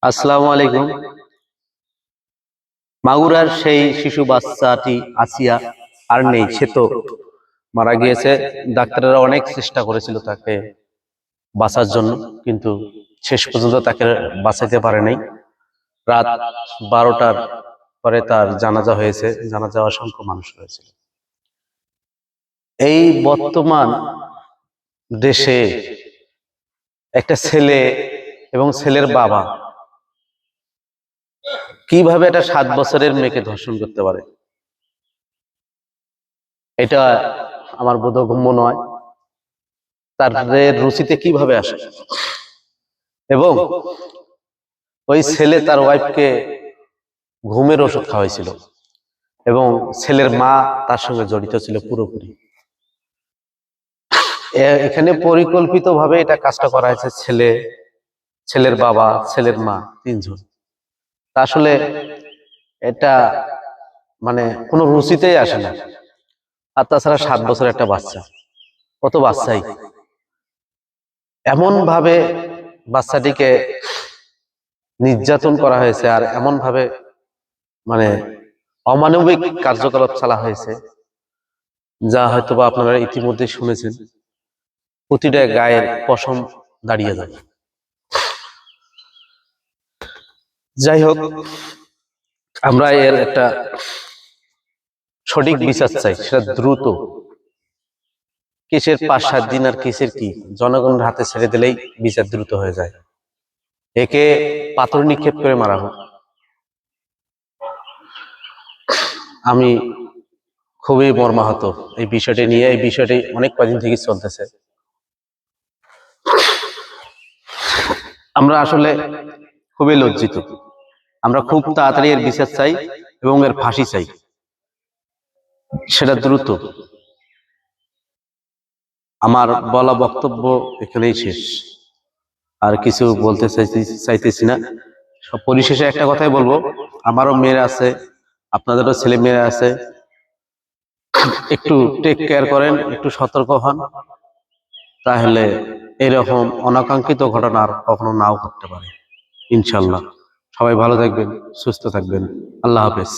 আসসালামু আলাইকুম। মাগুরার সেই শিশু বাচ্চাটি আসিয়া আর নেই, সে তো মারা গিয়েছে। ডাক্তাররা অনেক চেষ্টা করেছিল তাকে বাঁচার জন্য, কিন্তু শেষ পর্যন্ত তাকে বাঁচাতে পারে নাই। রাত 12টার পরে তার জানাজা হয়েছে। জানাজা অসংখ্য মানুষ হয়েছিল। এই বর্তমান দেশে একটা ছেলে এবং ছেলের বাবা কিভাবে একটা 7 বছরের মেয়েকে ধর্ষণ করতে পারে, এটা আমার বোধগম্য নয়। তাদের রুচিতে কিভাবে আসে, এবং ওই ছেলে তার ওয়াইফকে ঘুমের ওষুধ খাওয়াইছিল, এবং ছেলের মা তার সঙ্গে জড়িত ছিল পুরোপুরি। এখানে পরিকল্পিতভাবে এটা কাজটা করা হয়েছে। ছেলের বাবা, ছেলের মা, তিনজন। তা আসলে এটা মানে কোনো রুচিতেই আসে না। আর তাছাড়া 7 বছরের একটা বাচ্চা, কত বাচ্চাই এমন ভাবে বাচ্চাটিকে নির্যাতন করা হয়েছে, আর এমন ভাবে মানে অমানবিক কার্যকলাপ চালা হয়েছে, যা হয়তোবা আপনারা ইতিমধ্যে শুনেছেন। প্রতিটা গায়ের পশম দাঁড়িয়ে যায়। যাই হোক, আমরা এর একটা সঠিক বিচার চাই, সেটা দ্রুত। কেসের 5-7 দিন আর কেসের কি, জনগণের হাতে ছেড়ে দিলেই বিচার দ্রুত হয়ে যায়। একে পাথর নিক্ষেপ করে মারা হোক। আমি খুবই মর্মাহত এই বিষয়টি নিয়ে। এই বিষয়টি অনেক কদিন থেকে চলতেছে। আমরা আসলে খুবই লজ্জিত। আমরা খুব তাড়াতাড়ি এর বিচার চাই এবং এর ফাঁসি চাই, সেটা দ্রুত। আমার বলা বক্তব্য এখানেই শেষ। আর কিছু বলতে চাইতেছি না। সব পরিশেষে একটা কথাই বলবো, আমারও মেয়েরা আছে, আপনাদেরও ছেলে মেয়েরা আছে। একটু টেক কেয়ার করেন, একটু সতর্ক হন, তাহলে এরকম অনাকাঙ্ক্ষিত ঘটনা আর কখনো নাও ঘটতে পারে। ইনশাল্লাহ। সবাই ভালো থাকবেন, সুস্থ থাকবেন। আল্লাহ হাফেজ।